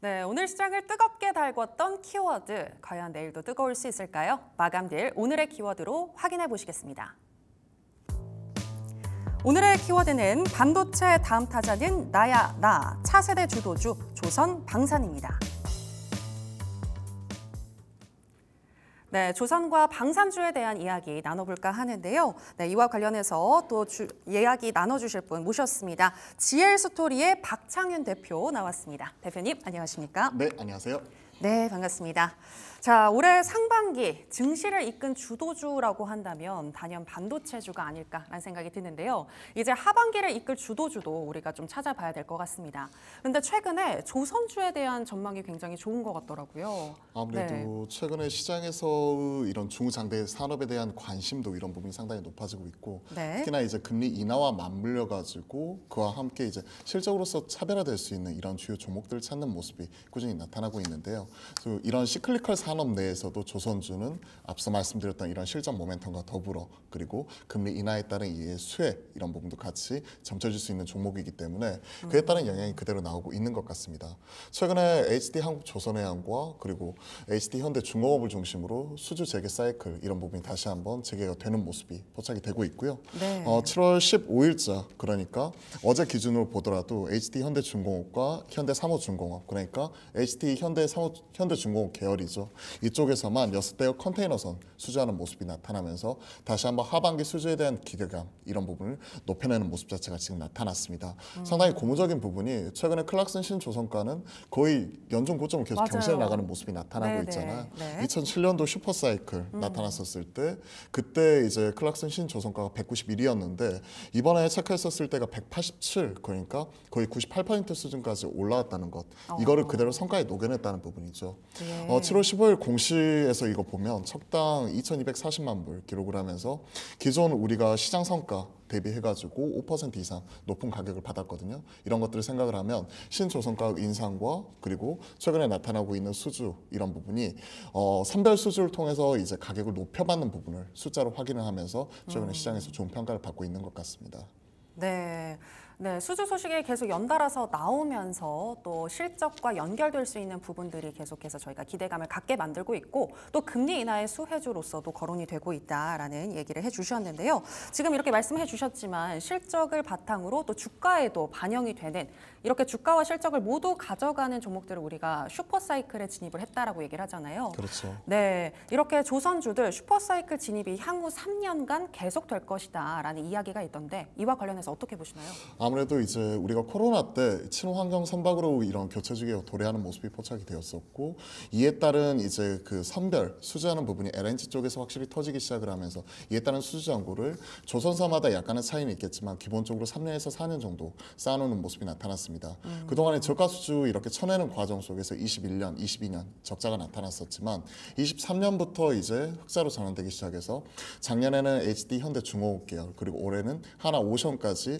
네, 오늘 시장을 뜨겁게 달궜던 키워드, 과연 내일도 뜨거울 수 있을까요? 마감딜 오늘의 키워드로 확인해 보시겠습니다. 오늘의 키워드는 반도체 다음 타자는 나야 나, 차세대 주도주 조선 방산입니다. 네, 조선과 방산주에 대한 이야기 나눠볼까 하는데요. 네, 이와 관련해서 또 이야기 나눠주실 분 모셨습니다. GL스토리의 박창윤 대표 나왔습니다. 대표님, 안녕하십니까? 네, 안녕하세요. 네, 반갑습니다. 자, 올해 상반기 증시를 이끈 주도주라고 한다면 단연 반도체주가 아닐까라는 생각이 드는데요. 이제 하반기를 이끌 주도주도 우리가 좀 찾아봐야 될 것 같습니다. 그런데 최근에 조선주에 대한 전망이 굉장히 좋은 것 같더라고요. 아무래도 네. 최근에 시장에서 이런 중장대 산업에 대한 관심도 이런 부분이 상당히 높아지고 있고 네. 특히나 이제 금리 인하와 맞물려 가지고 그와 함께 이제 실적으로서 차별화될 수 있는 이런 주요 종목들을 찾는 모습이 꾸준히 나타나고 있는데요. 그래서 이런 시클리컬 산업 내에서도 조선주는 앞서 말씀드렸던 이런 실적 모멘텀과 더불어 그리고 금리 인하에 따른 이의 수혜 이런 부분도 같이 점쳐질 수 있는 종목이기 때문에 그에 따른 영향이 그대로 나오고 있는 것 같습니다. 최근에 HD 한국조선해양과 그리고 HD 현대중공업을 중심으로 수주 재개 사이클 이런 부분이 다시 한번 재개가 되는 모습이 포착이 되고 있고요. 네. 7월 15일자 그러니까 어제 기준으로 보더라도 HD 현대중공업과 현대사무중공업 그러니까 HD 현대중공업 계열이죠. 이쪽에서만 6대의 컨테이너선 수주하는 모습이 나타나면서 다시 한번 하반기 수주에 대한 기대감 이런 부분을 높여내는 모습 자체가 지금 나타났습니다. 상당히 고무적인 부분이 최근에 클락슨 신조선가는 거의 연중 고점을 계속 맞아요. 경신해 나가는 모습이 나타나고 네네. 있잖아요. 네. 2007년도 슈퍼사이클 나타났었을 때 그때 이제 클락슨 신조선가가 191이었는데 이번에 체크했었을 때가 187 그러니까 거의 98% 수준까지 올라왔다는 것 이거를 그대로 성과에 녹여냈다는 부분이죠. 예. 7월 15일 공시에서 이거 보면 척당 2,240만 불 기록을 하면서 기존 우리가 시장 성과 대비해가지고 5% 이상 높은 가격을 받았거든요. 이런 것들을 생각을 하면 신조선가 인상과 그리고 최근에 나타나고 있는 수주 이런 부분이 선별 수주를 통해서 이제 가격을 높여받는 부분을 숫자로 확인을 하면서 최근에 시장에서 좋은 평가를 받고 있는 것 같습니다. 네. 네, 수주 소식이 계속 연달아서 나오면서 또 실적과 연결될 수 있는 부분들이 계속해서 저희가 기대감을 갖게 만들고 있고 또 금리 인하의 수혜주로서도 거론이 되고 있다라는 얘기를 해주셨는데요. 지금 이렇게 말씀해 주셨지만 실적을 바탕으로 또 주가에도 반영이 되는 이렇게 주가와 실적을 모두 가져가는 종목들을 우리가 슈퍼사이클에 진입을 했다라고 얘기를 하잖아요. 그렇죠. 네, 이렇게 조선주들 슈퍼사이클 진입이 향후 3년간 계속될 것이다라는 이야기가 있던데 이와 관련해서 어떻게 보시나요? 아무래도 이제 우리가 코로나 때 친환경 선박으로 이런 교체 주기가 도래하는 모습이 포착이 되었었고 이에 따른 이제 그 선별 수주하는 부분이 LNG 쪽에서 확실히 터지기 시작을 하면서 이에 따른 수주 잔고를 조선사마다 약간의 차이는 있겠지만 기본적으로 3년에서 4년 정도 쌓아놓는 모습이 나타났습니다. 그동안에 저가 수주 이렇게 쳐내는 과정 속에서 21년, 22년 적자가 나타났었지만 23년부터 이제 흑자로 전환되기 시작해서 작년에는 HD 현대중공업 계열 그리고 올해는 하나오션까지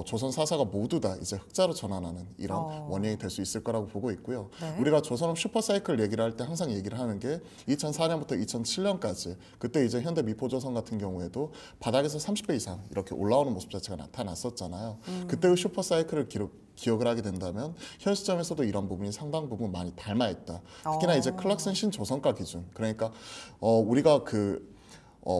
조선 4사가 모두 다 이제 흑자로 전환하는 이런 원인이 될 수 있을 거라고 보고 있고요. 네. 우리가 조선업 슈퍼사이클 얘기를 할 때 항상 얘기를 하는 게 2004년부터 2007년까지 그때 이제 현대미포조선 같은 경우에도 바닥에서 30배 이상 이렇게 올라오는 모습 자체가 나타났었잖아요. 그때의 슈퍼사이클을 기억을 하게 된다면 현 시점에서도 이런 부분이 상당 부분 많이 닮아 있다. 특히나 이제 클락슨 신조선가 기준 그러니까 우리가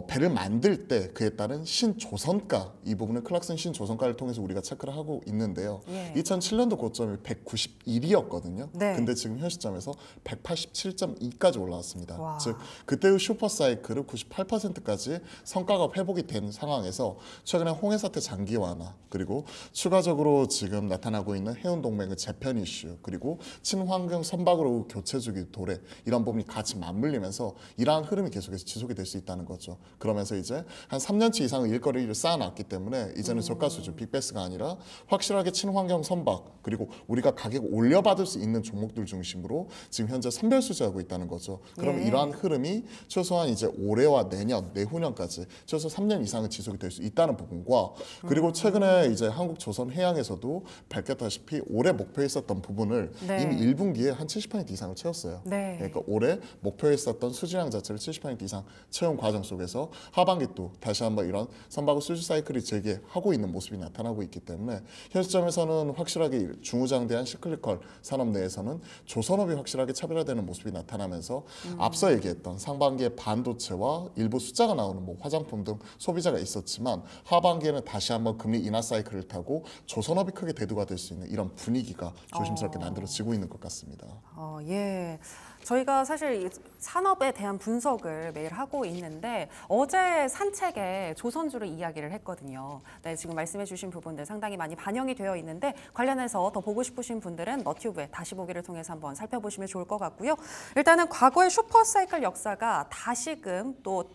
배를 만들 때 그에 따른 신조선가 이 부분은 클락슨 신조선가를 통해서 우리가 체크를 하고 있는데요. 예. 2007년도 고점이 191이었거든요. 네. 근데 지금 현 시점에서 187.2까지 올라왔습니다. 와. 즉 그때의 슈퍼사이클은 98%까지 성과가 회복이 된 상황에서 최근에 홍해 사태 장기 완화 그리고 추가적으로 지금 나타나고 있는 해운 동맹의 재편 이슈 그리고 친환경 선박으로 교체 주기 도래 이런 부분이 같이 맞물리면서 이러한 흐름이 계속해서 지속이 될 수 있다는 거죠. 그러면서 이제 한 3년치 이상의 일거리를 쌓아놨기 때문에 이제는 저가 수준 빅베스가 아니라 확실하게 친환경 선박 그리고 우리가 가격 올려받을 수 있는 종목들 중심으로 지금 현재 선별 수주하고 있다는 거죠. 그러면 예. 이러한 흐름이 최소한 이제 올해와 내년, 내후년까지 최소 3년 이상은 지속이 될 수 있다는 부분과 그리고 최근에 이제 한국조선해양에서도 밝혔다시피 올해 목표에 있었던 부분을 네. 이미 1분기에 한 70% 이상을 채웠어요. 네. 그러니까 올해 목표에 있었던 수주량 자체를 70% 이상 채운 과정 속에서 쪽에서 하반기 또 다시 한번 이런 선박의 수주 사이클이 재개하고 있는 모습이 나타나고 있기 때문에 현 시점에서는 확실하게 중후장대한 시클리컬 산업 내에서는 조선업이 확실하게 차별화되는 모습이 나타나면서 앞서 얘기했던 상반기에 반도체와 일부 숫자가 나오는 뭐 화장품 등 소비자가 있었지만 하반기에는 다시 한번 금리 인하 사이클을 타고 조선업이 크게 대두가 될 수 있는 이런 분위기가 조심스럽게 만들어지고 있는 것 같습니다. 예. 저희가 사실 이 산업에 대한 분석을 매일 하고 있는데 어제 산책에 조선주를 이야기를 했거든요. 네, 지금 말씀해 주신 부분들 상당히 많이 반영이 되어 있는데 관련해서 더 보고 싶으신 분들은 너튜브에 다시 보기를 통해서 한번 살펴보시면 좋을 것 같고요. 일단은 과거의 슈퍼사이클 역사가 다시금 또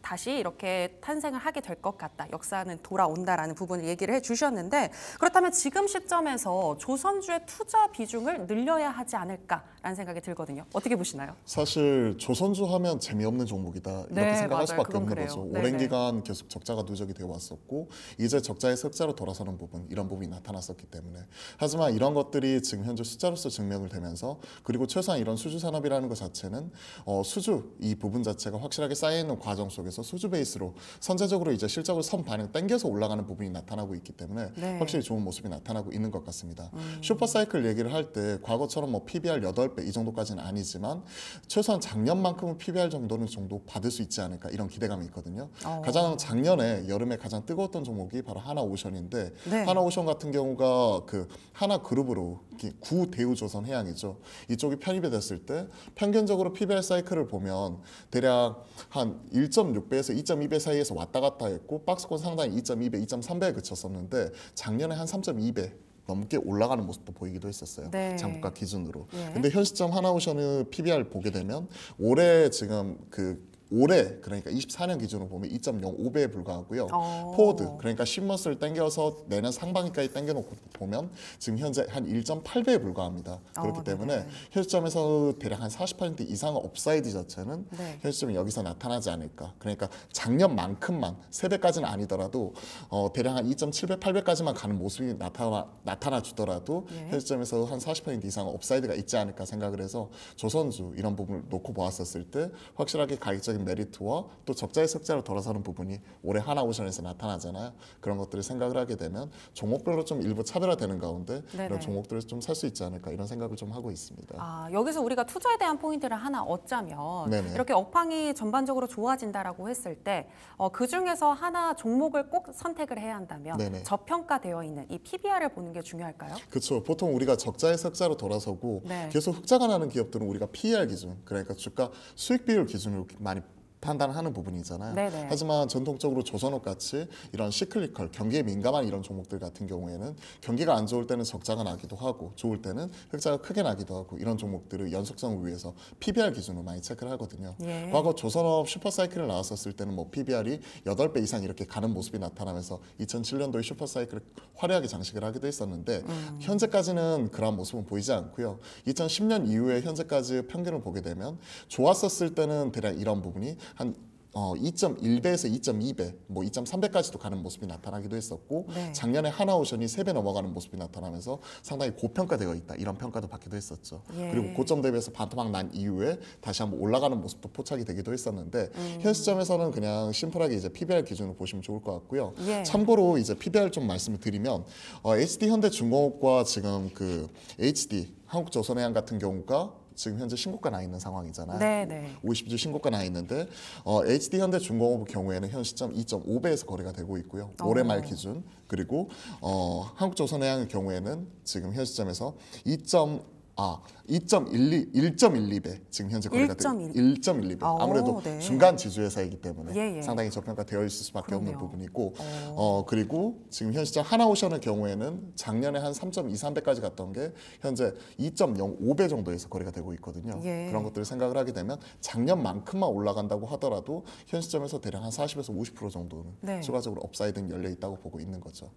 다시 이렇게 탄생을 하게 될 것 같다. 역사는 돌아온다라는 부분을 얘기를 해주셨는데 그렇다면 지금 시점에서 조선주의 투자 비중을 늘려야 하지 않을까라는 생각이 들거든요. 어떻게 보시나요? 사실 조선주 하면 재미없는 종목이다 이렇게 네, 생각할 맞아요. 수밖에 그건 없는 그래요. 거죠. 네네. 오랜 기간 계속 적자가 누적이 되어 왔었고 이제 적자에서 흑자로 돌아서는 부분 이런 부분이 나타났었기 때문에 하지만 이런 것들이 지금 현재 숫자로서 증명을 되면서 그리고 최소한 이런 수주 산업이라는 것 자체는 수주 이 부분 자체가 확실하게 쌓여있는 과정 속에서 수주 베이스로 선제적으로 이제 실적을 선 반영 땡겨서 올라가는 부분이 나타나고 있기 때문에 네. 확실히 좋은 모습이 나타나고 있는 것 같습니다. 슈퍼사이클 얘기를 할 때 과거처럼 뭐 PBR 8배 이 정도까지는 아니지만 최소한 작년만큼은 PBR 정도는 정도 받을 수 있지 않을까 이런 기대감이 있거든요. 가장 작년에 여름에 가장 뜨거웠던 종목이 바로 하나오션인데 네. 하나오션 같은 경우가 그 하나그룹으로 구대우조선해양이죠. 이쪽이 편입이 됐을 때 평균적으로 PBR 사이클을 보면 대략 한 1.6배에서 2.2배 사이에서 왔다 갔다 했고 박스권 상당히 2.2배, 2.3배에 그쳤었는데 작년에 한 3.2배 넘게 올라가는 모습도 보이기도 했었어요. 네. 장부가 기준으로. 예. 근데 현 시점 하나오션의 PBR 보게 되면 올해 지금 올해 그러니까 24년 기준으로 보면 2.05배에 불과하고요. 포워드 그러니까 10머스를 땡겨서 내년 상반기까지 땡겨놓고 보면 지금 현재 한 1.8배에 불과합니다. 그렇기 때문에 현 시점에서 대략 한 40% 이상의 업사이드 자체는 네. 현 시점에 여기서 나타나지 않을까. 그러니까 작년만큼만 3배까지는 아니더라도 대략 한 2.7배, 8배까지만 가는 모습이 나타나 주더라도 현 시점에서 한 40% 이상의 업사이드가 있지 않을까 생각을 해서 조선주 이런 부분을 놓고 보았었을 때 확실하게 가격적인 메리트와 또 적자의 흑자로 돌아서는 부분이 올해 하나오션에서 나타나잖아요. 그런 것들을 생각을 하게 되면 종목별로 좀 일부 차별화되는 가운데 네네. 이런 종목들을 좀 살 수 있지 않을까 이런 생각을 좀 하고 있습니다. 여기서 우리가 투자에 대한 포인트를 하나 얻자면 네네. 이렇게 업황이 전반적으로 좋아진다라고 했을 때 그 중에서 하나 종목을 꼭 선택을 해야 한다면 네네. 저평가되어 있는 이 PBR을 보는 게 중요할까요? 그렇죠. 보통 우리가 적자에서 흑자로 돌아서고 네. 계속 흑자가 나는 기업들은 우리가 PER 기준, 그러니까 주가 수익 비율 기준으로 많이 판단하는 부분이잖아요. 네네. 하지만 전통적으로 조선업 같이 이런 시클리컬, 경기에 민감한 이런 종목들 같은 경우에는 경기가 안 좋을 때는 적자가 나기도 하고 좋을 때는 흑자가 크게 나기도 하고 이런 종목들을 연속성을 위해서 PBR 기준으로 많이 체크를 하거든요. 예. 과거 조선업 슈퍼사이클을 나왔었을 때는 뭐 PBR이 8배 이상 이렇게 가는 모습이 나타나면서 2007년도에 슈퍼사이클을 화려하게 장식을 하기도 했었는데 현재까지는 그런 모습은 보이지 않고요. 2010년 이후에 현재까지 평균을 보게 되면 좋았었을 때는 대략 이런 부분이 한 2.1배에서 2.2배, 뭐 2.3배까지도 가는 모습이 나타나기도 했었고 네. 작년에 하나오션이 3배 넘어가는 모습이 나타나면서 상당히 고평가되어 있다 이런 평가도 받기도 했었죠. 예. 그리고 고점 대비해서 반토막 난 이후에 다시 한번 올라가는 모습도 포착이 되기도 했었는데 현 시점에서는 그냥 심플하게 이제 PBR 기준으로 보시면 좋을 것 같고요. 예. 참고로 이제 PBR 좀 말씀을 드리면 HD 현대중공업과 지금 그 HD 한국조선해양 같은 경우가 지금 현재 신고가 나 있는 상황이잖아요. 네네. 50주 신고가 나 있는데 HD 현대중공업 경우에는 현 시점 2.5배에서 거래가 되고 있고요. 올해 말 기준. 그리고 한국조선해양의 경우에는 지금 현 시점에서 1.12배 지금 현재 거래가 되고 1.12배 아무래도 네. 중간 지주회사이기 때문에 예, 예. 상당히 저평가되어 있을 수밖에 없는 그럼요. 부분이고 그리고 지금 현 시점 하나오션의 경우에는 작년에 한 3.23배까지 갔던 게 현재 2.05배 정도에서 거래가 되고 있거든요. 예. 그런 것들을 생각을 하게 되면 작년만큼만 올라간다고 하더라도 현 시점에서 대략 한 40에서 50% 정도는 네. 추가적으로 업사이드는 열려 있다고 보고 있는 거죠.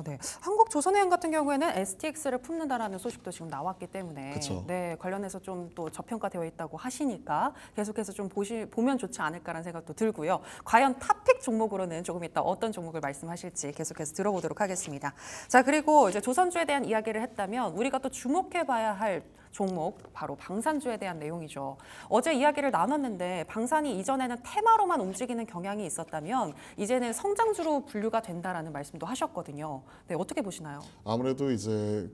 네. 한국조선해양 같은 경우에는 STX를 품는다라는 소식도 지금 나왔기 때문에 그쵸. 네, 관련해서 좀 또 저평가되어 있다고 하시니까 계속해서 좀 보면 좋지 않을까라는 생각도 들고요. 과연 탑픽 종목으로는 조금 이따 어떤 종목을 말씀하실지 계속해서 들어보도록 하겠습니다. 자, 그리고 이제 조선주에 대한 이야기를 했다면 우리가 또 주목해봐야 할 종목 바로 방산주에 대한 내용이죠. 어제 이야기를 나눴는데 방산이 이전에는 테마로만 움직이는 경향이 있었다면 이제는 성장주로 분류가 된다라는 말씀도 하셨거든요. 네, 어떻게 보시나요? 아무래도 이제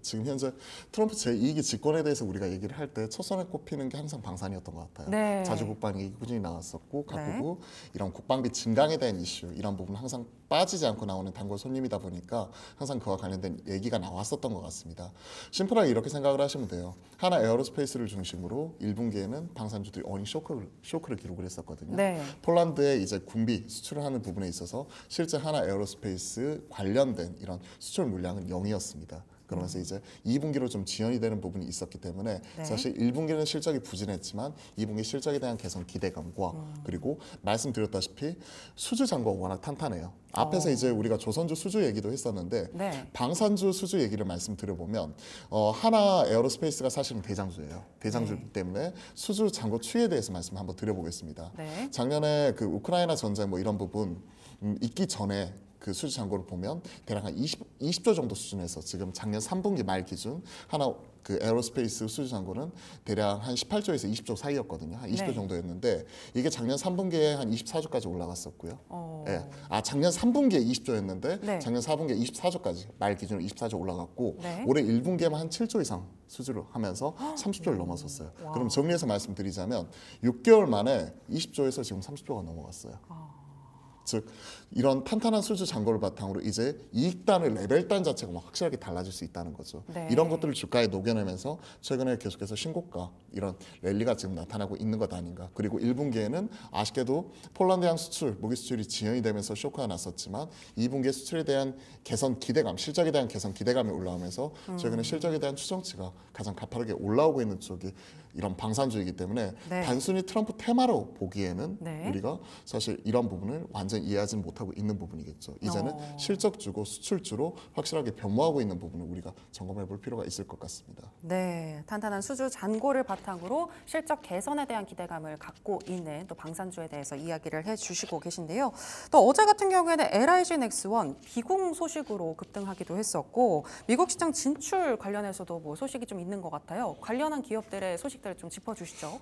지금 현재 트럼프 제2기 집권에 대해서 우리가 얘기를 할 때 첫선에 꼽히는 게 항상 방산이었던 것 같아요. 네. 자주 국방이 꾸준히 나왔었고 네. 각국 이런 국방비 증강에 대한 이슈 이런 부분 항상 빠지지 않고 나오는 단골 손님이다 보니까 항상 그와 관련된 얘기가 나왔었던 것 같습니다. 심플하게 이렇게 생각을 하시면 돼요. 하나 에어로스페이스를 중심으로 1분기에는 방산주들이 어닝 쇼크를 기록을 했었거든요. 네. 폴란드에 이제 군비 수출을 하는 부분에 있어서 실제 하나 에어로스페이스 관련된 이런 수출 물량은 0이었습니다. 그러면서 이제 2분기로 좀 지연이 되는 부분이 있었기 때문에 네. 사실 1분기는 실적이 부진했지만 2분기 실적에 대한 개선 기대감과 그리고 말씀드렸다시피 수주 잔고가 워낙 탄탄해요. 앞에서 이제 우리가 조선주 수주 얘기도 했었는데 네. 방산주 수주 얘기를 말씀드려보면 하나 에어로스페이스가 사실은 대장주예요. 대장주이기 때문에 수주 잔고 추이에 대해서 말씀 한번 드려보겠습니다. 네. 작년에 그 우크라이나 전쟁 뭐 이런 부분 있기 전에 그 수주 잔고를 보면 대략 한 20조 정도 수준에서 지금 작년 3분기 말 기준 하나 그 에어로스페이스 수주 잔고는 대략 한 18조에서 20조 사이였거든요. 한 20조 네. 정도였는데 이게 작년 3분기에 한 24조까지 올라갔었고요. 어. 예. 작년 3분기에 20조였는데 네. 작년 4분기에 24조까지 말 기준으로 24조 올라갔고 네. 올해 1분기에만 한 7조 이상 수주를 하면서 30조를 넘었었어요. 와. 그럼 정리해서 말씀드리자면 6개월 만에 20조에서 지금 30조가 넘어갔어요. 즉 이런 탄탄한 수주 잔고를 바탕으로 이제 이익단의 레벨단 자체가 막 확실하게 달라질 수 있다는 거죠. 네. 이런 것들을 주가에 녹여내면서 최근에 계속해서 신고가 이런 랠리가 지금 나타나고 있는 것 아닌가. 그리고 1분기에는 아쉽게도 폴란드향 수출, 무기 수출이 지연이 되면서 쇼크가 났었지만 2분기에 수출에 대한 개선 기대감, 실적에 대한 개선 기대감이 올라오면서 최근에 실적에 대한 추정치가 가장 가파르게 올라오고 있는 쪽이 이런 방산주이기 때문에 네. 단순히 트럼프 테마로 보기에는 네. 우리가 사실 이런 부분을 완전 이해하지 못하고 있는 부분이겠죠. 이제는 실적주고 수출주로 확실하게 변모하고 있는 부분을 우리가 점검해 볼 필요가 있을 것 같습니다. 네, 탄탄한 수주 잔고를 바탕으로 실적 개선에 대한 기대감을 갖고 있는 또 방산주에 대해서 이야기를 해주시고 계신데요. 또 어제 같은 경우에는 LIG 넥스원 비공 소식으로 급등하기도 했었고 미국 시장 진출 관련해서도 뭐 소식이 좀 있는 것 같아요. 관련한 기업들의 소식들을 좀 짚어주시죠.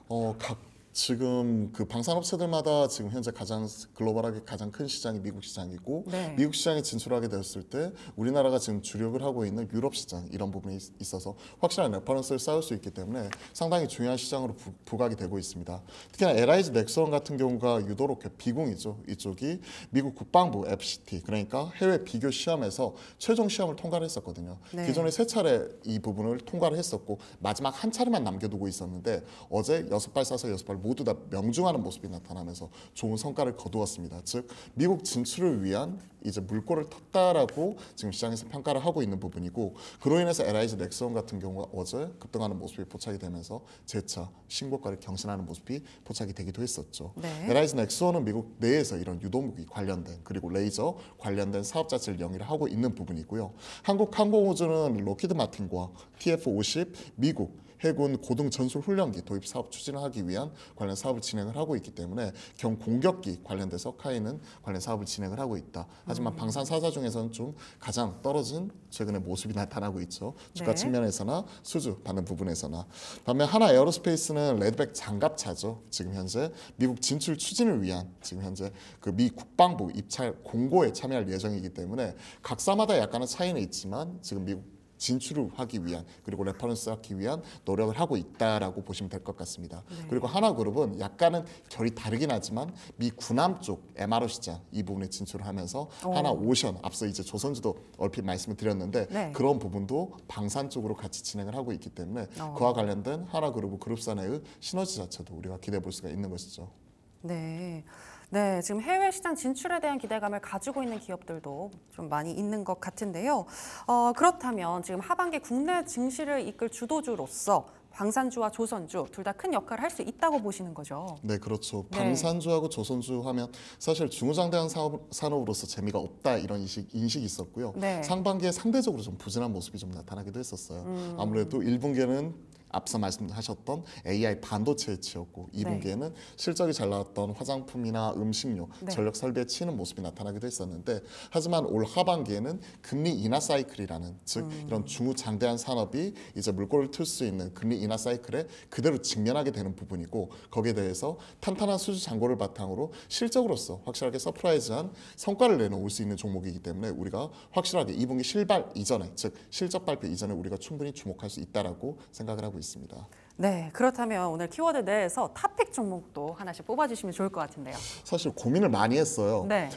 지금 그 방산업체들마다 지금 현재 가장 글로벌하게 가장 큰 시장이 미국 시장이고 네. 미국 시장에 진출하게 되었을 때 우리나라가 지금 주력을 하고 있는 유럽 시장 이런 부분이 있어서 확실한 레퍼런스를 쌓을 수 있기 때문에 상당히 중요한 시장으로 부각이 되고 있습니다. 특히나 LIG 넥스원 같은 경우가 유도록 비공이죠. 이쪽이 미국 국방부 FCT 그러니까 해외 비교 시험에서 최종 시험을 통과를 했었거든요. 네. 기존에 3차례 이 부분을 통과를 했었고 마지막 한 차례만 남겨두고 있었는데 어제 6발 쏴서 6발 모두 다 명중하는 모습이 나타나면서 좋은 성과를 거두었습니다. 즉 미국 진출을 위한 이제 물꼬를 텄다라고 지금 시장에서 평가를 하고 있는 부분이고 그로 인해서 LIG 넥스원 같은 경우가 어제 급등하는 모습이 포착이 되면서 재차 신고가를 경신하는 모습이 포착이 되기도 했었죠. 네. LIG 넥스원은 미국 내에서 이런 유도무기 관련된 그리고 레이저 관련된 사업 자체를 영위를 하고 있는 부분이고요. 한국 항공우주는 로키드 마틴과 TF-50 미국 해군 고등 전술 훈련기 도입 사업 추진을 하기 위한 관련 사업을 진행을 하고 있기 때문에 경공격기 관련돼서 카이는 관련 사업을 진행을 하고 있다. 하지만 방산 사자 중에서는 좀 가장 떨어진 최근의 모습이 나타나고 있죠. 주가 네. 측면에서나 수주 받는 부분에서나. 반면 하나 에어로스페이스는 레드백 장갑차죠. 지금 현재 미국 진출 추진을 위한 지금 현재 그 미 국방부 입찰 공고에 참여할 예정이기 때문에 각사마다 약간의 차이는 있지만 지금 미국 진출을 하기 위한 그리고 레퍼런스 쌓기 위한 노력을 하고 있다라고 보시면 될 것 같습니다. 네. 그리고 하나그룹은 약간은 결이 다르긴 하지만 미 군함 쪽 MRO 시장 이 부분에 진출을 하면서 하나오션 앞서 이제 조선주도 얼핏 말씀을 드렸는데 네. 그런 부분도 방산 쪽으로 같이 진행을 하고 있기 때문에 그와 관련된 하나그룹 그룹사 내의 시너지 자체도 우리가 기대해 볼 수가 있는 것이죠. 네. 네, 지금 해외 시장 진출에 대한 기대감을 가지고 있는 기업들도 좀 많이 있는 것 같은데요. 그렇다면 지금 하반기 국내 증시를 이끌 주도주로서 방산주와 조선주 둘 다 큰 역할을 할 수 있다고 보시는 거죠. 네, 그렇죠. 네. 방산주하고 조선주 하면 사실 중후장대한 산업으로서 재미가 없다 이런 인식이 있었고요. 네. 상반기에 상대적으로 좀 부진한 모습이 좀 나타나기도 했었어요. 아무래도 1분기에는 앞서 말씀하셨던 AI 반도체에 치였고 2분기에는 실적이 잘 나왔던 화장품이나 음식료, 전력 설비에 치이는 모습이 나타나기도 했었는데 하지만 올 하반기에는 금리 인하 사이클이라는 즉 이런 중후장대한 산업이 이제 물꼬를 틀 수 있는 금리 인하 사이클에 그대로 직면하게 되는 부분이고 거기에 대해서 탄탄한 수주 잔고를 바탕으로 실적으로서 확실하게 서프라이즈한 성과를 내놓을 수 있는 종목이기 때문에 우리가 확실하게 2분기 실발 이전에 즉 실적 발표 이전에 우리가 충분히 주목할 수 있다라고 생각을 하고 있습니다. 네, 그렇다면 오늘 키워드 내에서 탑픽 종목도 하나씩 뽑아주시면 좋을 것 같은데요. 사실 고민을 많이 했어요. 네.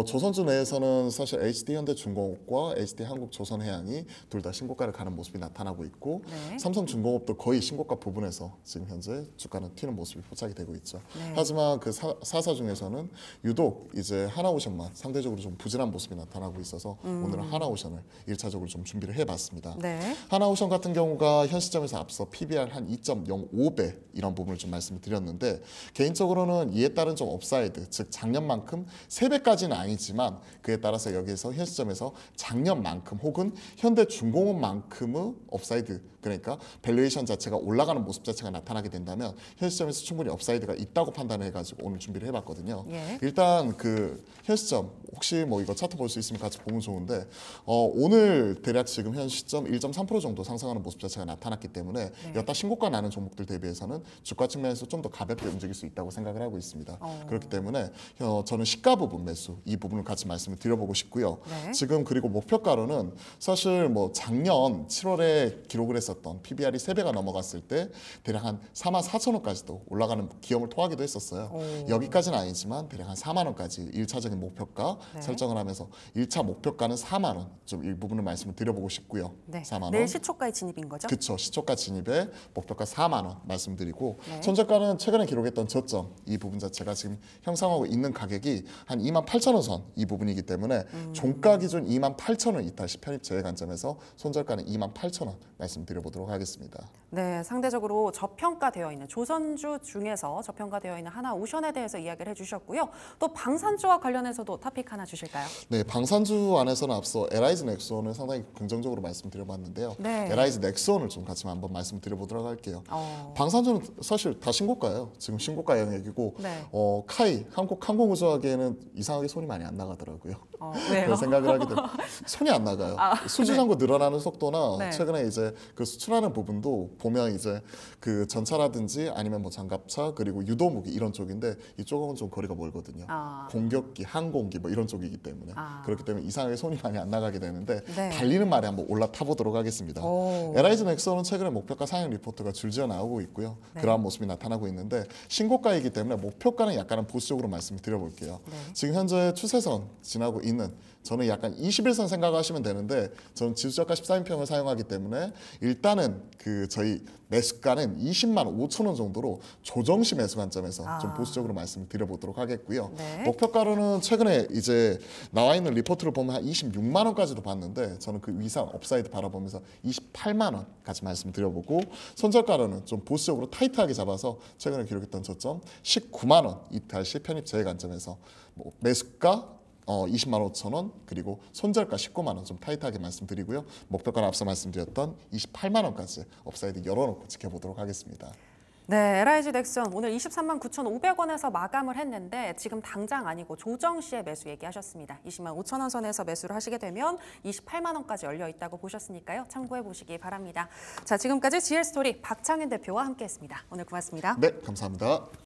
조선주 내에서는 사실 HD현대중공업과 HD한국조선해양이 둘 다 신고가를 가는 모습이 나타나고 있고 네. 삼성중공업도 거의 신고가 부분에서 지금 현재 주가는 튀는 모습이 포착이 되고 있죠. 네. 하지만 그 사사 중에서는 유독 이제 하나오션만 상대적으로 좀 부진한 모습이 나타나고 있어서 오늘은 하나오션을 1차적으로 좀 준비를 해봤습니다. 네. 하나오션 같은 경우가 현 시점에서 앞서 PBR 한 2.05배 이런 부분을 좀 말씀을 드렸는데 개인적으로는 이에 따른 좀 업사이드 즉 작년만큼 3배까지는 아니지만 그에 따라서 여기에서 현 시점에서 작년만큼 혹은 현대중공업만큼의 업사이드 그러니까 밸류에이션 자체가 올라가는 모습 자체가 나타나게 된다면 현 시점에서 충분히 업사이드가 있다고 판단을 해가지고 오늘 준비를 해봤거든요. 예. 일단 그 현 시점 혹시 뭐 이거 차트 볼 수 있으면 같이 보면 좋은데 오늘 대략 지금 현 시점 1.3% 정도 상승하는 모습 자체가 나타났기 때문에 여타 신고가 나는 종목들 대비해서는 주가 측면에서 좀 더 가볍게 움직일 수 있다고 생각을 하고 있습니다. 그렇기 때문에 저는 시가 부분 매수 이 부분을 같이 말씀을 드려보고 싶고요. 네. 지금 그리고 목표가로는 사실 뭐 작년 7월에 기록을 했었던 PBR이 3배가 넘어갔을 때 대략 한 44,000원까지도 올라가는 기염을 토하기도 했었어요. 여기까지는 아니지만 대략 한 4만 원까지 1차적인 목표가 네. 설정을 하면서 1차 목표가는 4만 원 좀 일부분을 말씀을 드려보고 싶고요. 네. 4만 원. 내일 시초가에 진입인 거죠? 그렇죠. 시초가 진입에 목표가 4만 원 말씀드리고 네. 손절가는 최근에 기록했던 저점 이 부분 자체가 지금 형성하고 있는 가격이 한 28,000원 선 이 부분이기 때문에 종가 기준 28,000원 이탈 시 편입 제외 관점에서 손절가는 28,000원 말씀드려보도록 하겠습니다. 네, 상대적으로 저평가되어 있는 조선주 중에서 저평가되어 있는 하나오션에 대해서 이야기를 해주셨고요. 또 방산주와 관련해서도 탑픽 하나 주실까요? 네, 방산주 안에서는 앞서 에라이즈 넥스원을 상당히 긍정적으로 말씀드려봤는데 네. 에라이즈 넥스원을 좀 같이 한번 말씀드려보도록 할게요. 방산주는 사실 다 신고가예요. 지금 신고가 영역이고 네. 카이 한국항공우주하기에는 이상하게 손이 많이 안 나가더라고요. 왜요? 그런 생각을 하게 되면 손이 안 나가요. 수주 잔고 늘어나는 속도나 네. 최근에 이제 그 수출하는 부분도 보면 이제 그 전차라든지 아니면 뭐 장갑차 그리고 유도무기 이런 쪽인데 이쪽은 좀 거리가 멀거든요. 공격기, 항공기 뭐 이런 쪽이기 때문에 그렇기 때문에 이상하게 손이 많이 안 나가게 되는데 네. 달리는 말에 한번 올라타 보도록 하겠습니다. 에라이즈 넥슨은 최근에 목표가 상향 리포트가 줄지어 나오고 있고요. 네. 그러한 모습이 나타나고 있는데 신고가이기 때문에 목표가는 약간은 보수적으로 말씀을 드려볼게요. 네. 지금 현재 추세선 지나고 있는 저는 약간 21선 생각하시면 되는데 저는 지수저가 14인평을 사용하기 때문에 일단은 그 저희 매수가는 20만 5천 원 정도로 조정시 매수 관점에서 좀 보수적으로 말씀을 드려보도록 하겠고요. 네. 목표가로는 최근에 이제 나와 있는 리포트를 보면 한 26만 원까지도 봤는데 저는 그 이상 업사이드 바라보면서 28만 원까지 말씀드려보고 손절가로는 좀 보수적으로 타이트하게 잡아서 최근에 기록했던 저점 19만 원 이탈 시 편입 제외 관점에서 뭐 매수가 20만 5천 원 그리고 손절가 19만 원 좀 타이트하게 말씀드리고요. 목표가는 앞서 말씀드렸던 28만 원까지 업사이드 열어놓고 지켜보도록 하겠습니다. 네, LIG 넥슨 오늘 23만 9,500원에서 마감을 했는데 지금 당장 아니고 조정 시에 매수 얘기하셨습니다. 20만 5천 원 선에서 매수를 하시게 되면 28만 원까지 열려 있다고 보셨으니까요. 참고해 보시기 바랍니다. 자, 지금까지 GL스토리 박창윤 대표와 함께했습니다. 오늘 고맙습니다. 네, 감사합니다.